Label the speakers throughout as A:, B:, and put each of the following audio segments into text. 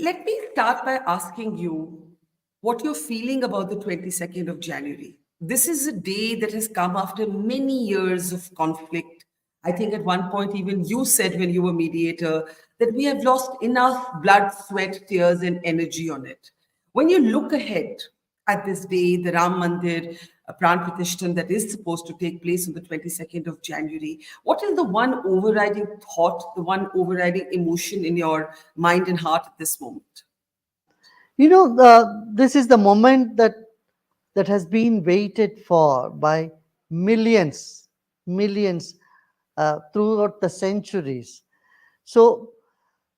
A: Let me start by asking you what you're feeling about the 22nd of January. This is a day that has come after many years of conflict. I think at one point, even you said when you were mediator that we have lost enough blood, sweat, tears, and energy on it. When you look ahead at this day, the Ram Mandir Pran Pratishthan that is supposed to take place on the 22nd of January, what is the one overriding thought, the one overriding emotion in your mind and heart at this moment?
B: This is the moment that has been waited for by millions throughout the centuries. So,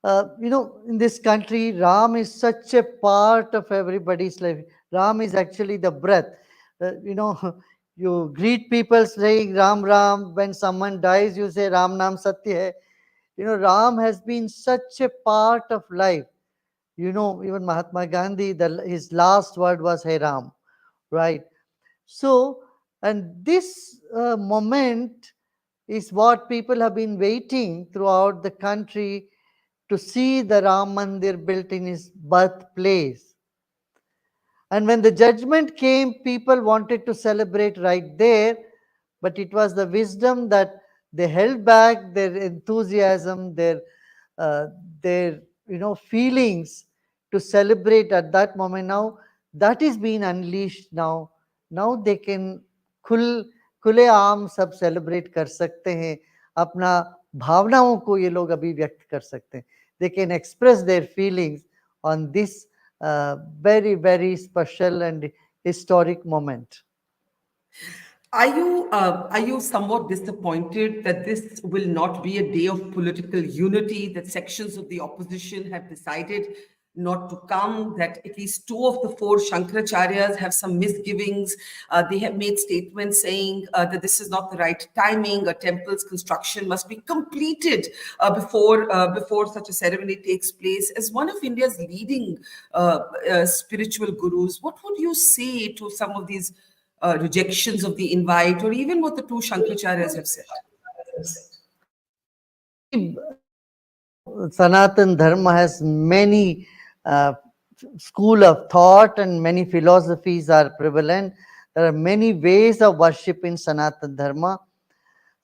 B: in this country, Ram is such a part of everybody's life. Ram is actually the breath. You greet people saying Ram Ram. When someone dies, you say Ram Nam Satya Hai. Ram has been such a part of life. Even Mahatma Gandhi, his last word was Hey Ram, right? So, and this moment is what people have been waiting throughout the country to see the Ram Mandir built in his birthplace. And when the judgment came, people wanted to celebrate right there, but it was the wisdom that they held back their enthusiasm, uh, their feelings to celebrate at that moment. Now that is being unleashed. Now they can खुल खुले आम सब celebrate कर सकते हैं, अपना भावनाओं को ये लोग अभी व्यक्त कर सकते हैं. They can express their feelings on this very special and historic moment.
A: Are you somewhat disappointed that this will not be a day of political unity, that sections of the opposition have decided not to come, that at least two of the four Shankaracharyas have some misgivings? They have made statements saying that this is not the right timing. A temple's construction must be completed before such a ceremony takes place. As one of India's leading spiritual gurus, what would you say to some of these rejections of the invite, or even what the two Shankaracharyas have said?
B: See, Sanatan Dharma has many school of thought and many philosophies are prevalent. There are many ways of worship in Sanatan Dharma.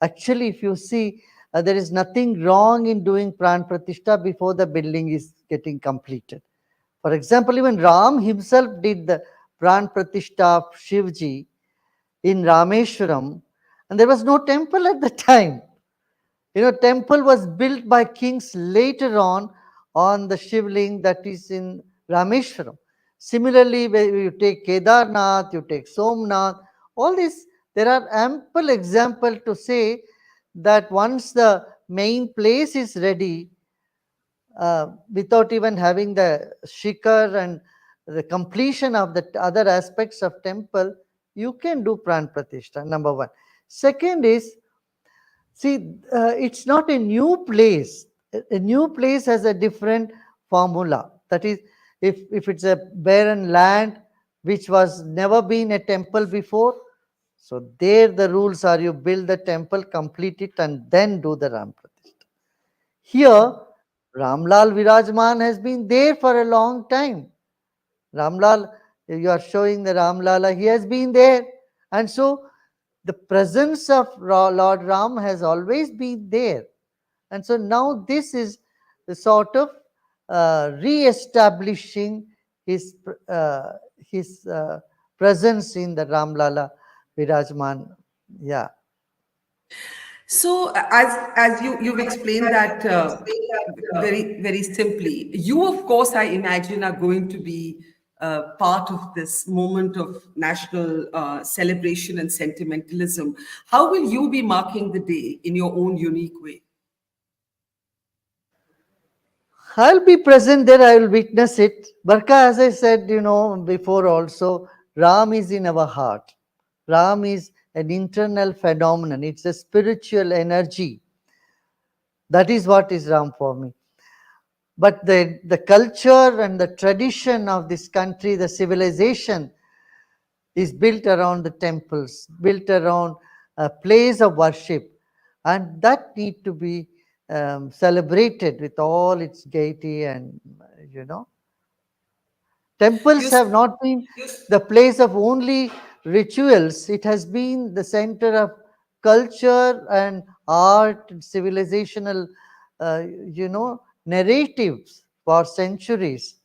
B: Actually, if you see, there is nothing wrong in doing Pran Pratishtha before the building is getting completed. For example, even Ram himself did the Pran Pratishtha of Shivji in Rameshwaram, and there was no temple at the time. Temple was built by kings later on the Shivling that is in Rameshwaram. Similarly, when you take Kedarnath, you take Somnath, all this, there are ample example to say that once the main place is ready, without even having the shikar and the completion of the other aspects of temple, you can do Pran Pratishtha, number one. Second is, see, it's not a new place. A new place has a different formula. That is, if it's a barren land which was never been a temple before, so there the rules are you build the temple, complete it, and then do the Ram Pratishtha. Here, Ramlal Virajman has been there for a long time. Ramlal, you are showing the Ramlala, he has been there. And so the presence of Lord Ram has always been there. And so now this is the sort of re-establishing his presence in the Ramlala Virajman. Yeah.
A: So, as you've explained that very simply, you of course I imagine are going to be part of this moment of national celebration and sentimentalism. How will you be marking the day in your own unique way?
B: I'll be present there, I will witness it. Barkha, as I said, before also, Ram is in our heart. Ram is an internal phenomenon, it's a spiritual energy. That is what is Ram for me. But the culture and the tradition of this country, the civilization, is built around the temples, built around a place of worship, and that need to be celebrated with all its gaiety and you know. Temples
A: You,
B: have not been the place of only rituals, it has been the center of culture and art, and civilizational, narratives for centuries.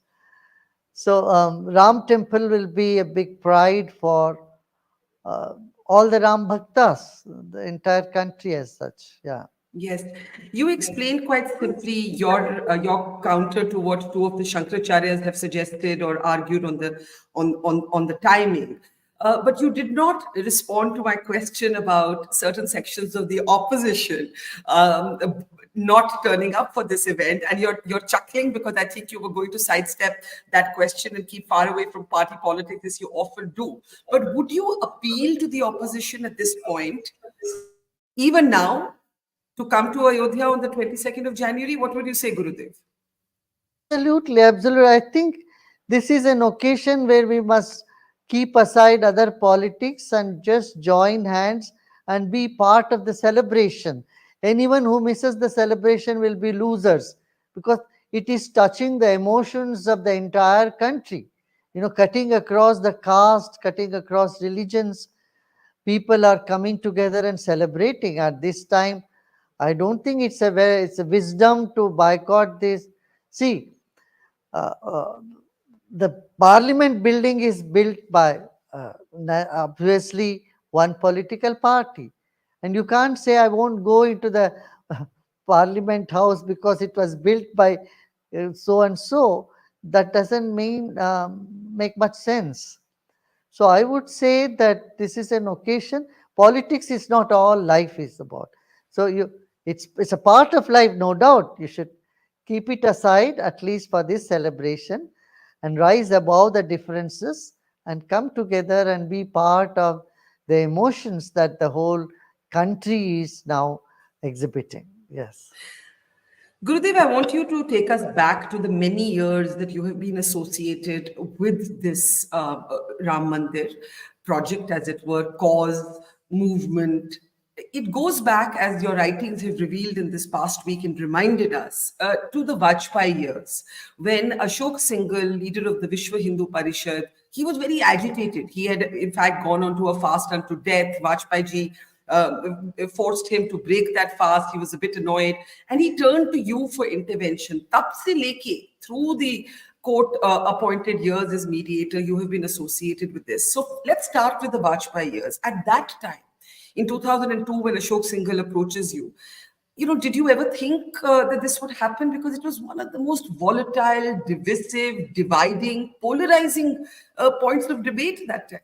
B: So, Ram Temple will be a big pride for uh, all the Ram Bhaktas, the entire country as such. Yeah.
A: yes, you explained quite simply your counter to what two of the Shankaracharyas have suggested or argued on the timing. But you did not respond to my question about certain sections of the opposition not turning up for this event, and you're chuckling because I think you were going to sidestep that question and keep far away from party politics as you often do. But would you appeal to the opposition at this point, even now, to come to Ayodhya on the 22nd of January? What would you say, Gurudev?
B: Absolutely, absolutely. I think this is an occasion where we must keep aside other politics and just join hands and be part of the celebration. Anyone who misses the celebration will be losers because it is touching the emotions of the entire country. Cutting across the caste, cutting across religions, people are coming together and celebrating at this time. I don't think it's a wisdom to boycott this. See, uh, uh, the parliament building is built by obviously one political party, and you can't say I won't go into the parliament house because it was built by so and so. That doesn't mean make much sense. So I would say that this is an occasion. Politics is not all life is about. So it's a part of life, no doubt. You should keep it aside at least for this celebration and rise above the differences and come together and be part of the emotions that the whole country is now exhibiting. Yes.
A: Gurudev, I want you to take us back to the many years that you have been associated with this Ram Mandir project, as it were, cause, movement. It goes back, as your writings have revealed in this past week and reminded us, to the Vajpayee years, when Ashok Singhal, leader of the Vishwa Hindu Parishad, he was very agitated. He had, in fact, gone on to a fast unto death. Vajpayee ji forced him to break that fast. He was a bit annoyed, and he turned to you for intervention. Tab se leke, through the court appointed years as mediator, you have been associated with this. So let's start with the Vajpayee years. At that time, in 2002, when Ashok Singhal approaches you, did you ever think that this would happen? Because it was one of the most volatile, divisive, dividing, polarizing points of debate that time.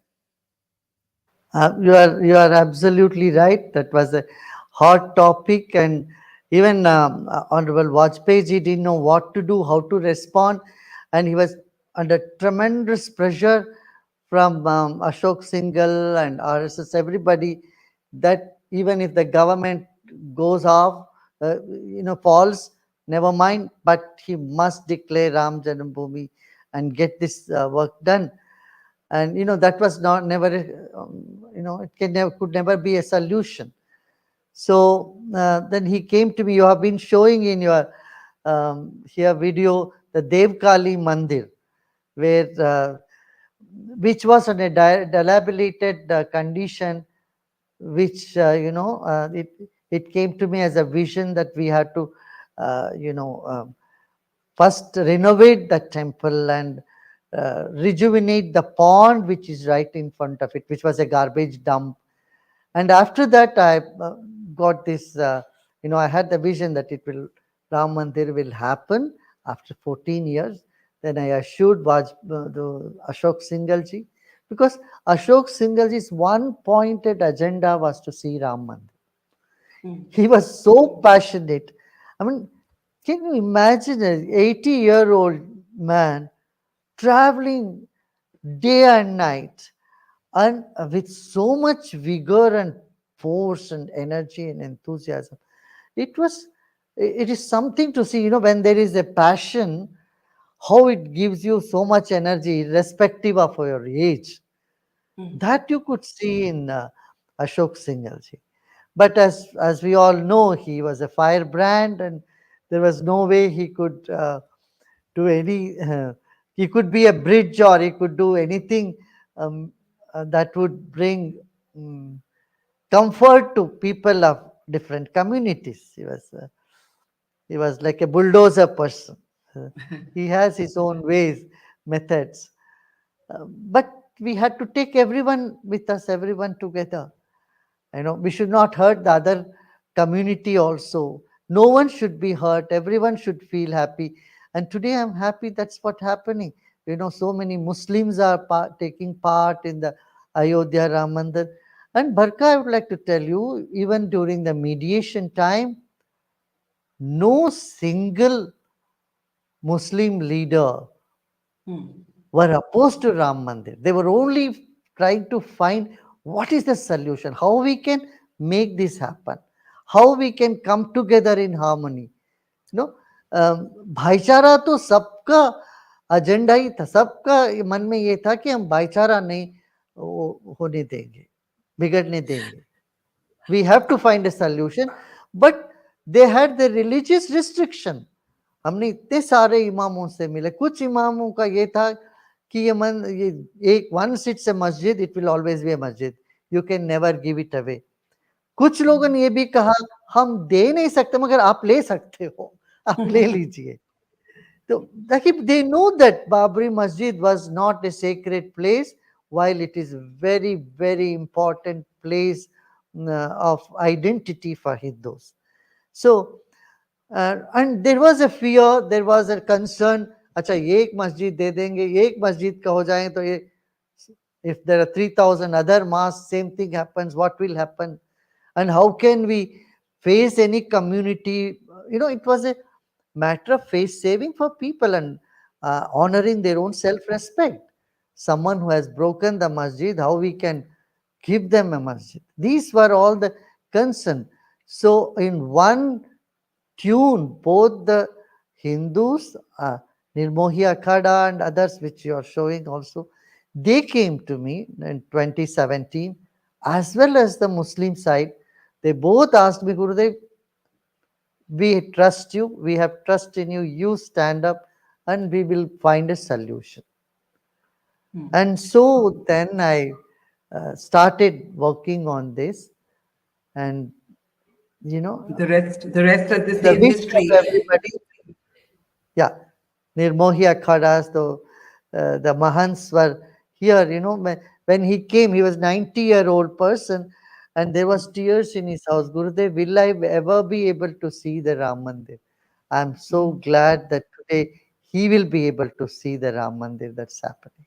B: You are absolutely right. That was a hot topic, and even Honorable Vajpayee ji didn't know what to do, how to respond, and he was under tremendous pressure from Ashok Singhal and RSS, everybody, that even if the government goes off, falls, never mind, but he must declare Ram Janambhoomi and get this work done. And that was not never it could never be a solution. So then he came to me. You have been showing in your here video the Devkali Mandir, where which was in a dilapidated condition, which it came to me as a vision that we had to uh, you know um, first renovate the temple and rejuvenate the pond which is right in front of it, which was a garbage dump. And after that, I got this, I had the vision that Ram Mandir will happen after 14 years. Then I assured the Ashok Singhal ji, because Ashok Singhal ji's one pointed agenda was to see Ram Mandir. He was so passionate. I mean, can you imagine an 80-year-old man traveling day and night and with so much vigor and force and energy and enthusiasm? It is something to see, when there is a passion, how it gives you so much energy, irrespective of your age. That you could see in Ashok Singhal ji. But as we all know, he was a firebrand, and there was no way he could do any, he could be a bridge or he could do anything um, that would bring um, comfort to people of different communities. He was like a bulldozer person. Uh, he has his own ways, methods. But we had to take everyone with us, everyone together. We should not hurt the other community also. No one should be hurt. Everyone should feel happy. And today I'm happy that's what happening. So many Muslims are taking part in the Ayodhya Ram Mandir. And Barkha, I would like to tell you, even during the mediation time, no single Muslim leader were opposed to Ram Mandir. They were only trying to find what is the solution, how we can make this happen, how we can come together in harmony. You know, भाईचारा तो सबका agenda ही था, सबका मन में ये था कि हम भाईचारा नहीं होने देंगे, बिगड़ने देंगे. We have to find a solution, but they had the religious restriction. हमने इतने सारे इमामों से मिले. कुछ इमामों का ये था कि ये एक once it's a masjid, it will always be a masjid. You can never give it away. कुछ लोगों ने ये भी कहा हम दे नहीं सकते मगर आप ले सकते हो, आप ले लीजिए. So they know that Babri Masjid was not a sacred place, while it is very, very important place of identity for Hindus. So, and there was a fear, there was a concern. अच्छा ये एक मस्जिद दे देंगे, ये एक मस्जिद का हो जाए तो ये, if there are 3,000 other mosques, same thing happens, what will happen? And how can we face any community? It was a matter of face saving for people and honoring their own self-respect. Someone who has broken the masjid, how we can give them a masjid. These were all the concern. So in one tune, both the Hindus, Nirmohi Akhada and others which you are showing also, they came to me in 2017, as well as the Muslim side. They both asked me, Gurudev, we trust you, we have trust in you, you stand up and we will find a solution. And so then I started working on this, and
A: The rest is the
B: the
A: same
B: wish of
A: history.
B: everybody. Yeah, Nirmohi Akhadas, though the Mahants were here, when he came, he was 90-year-old person, and there was tears in his house. Gurudev, will I ever be able to see the Ram Mandir? I'm so glad that today he will be able to see the Ram Mandir that's happening.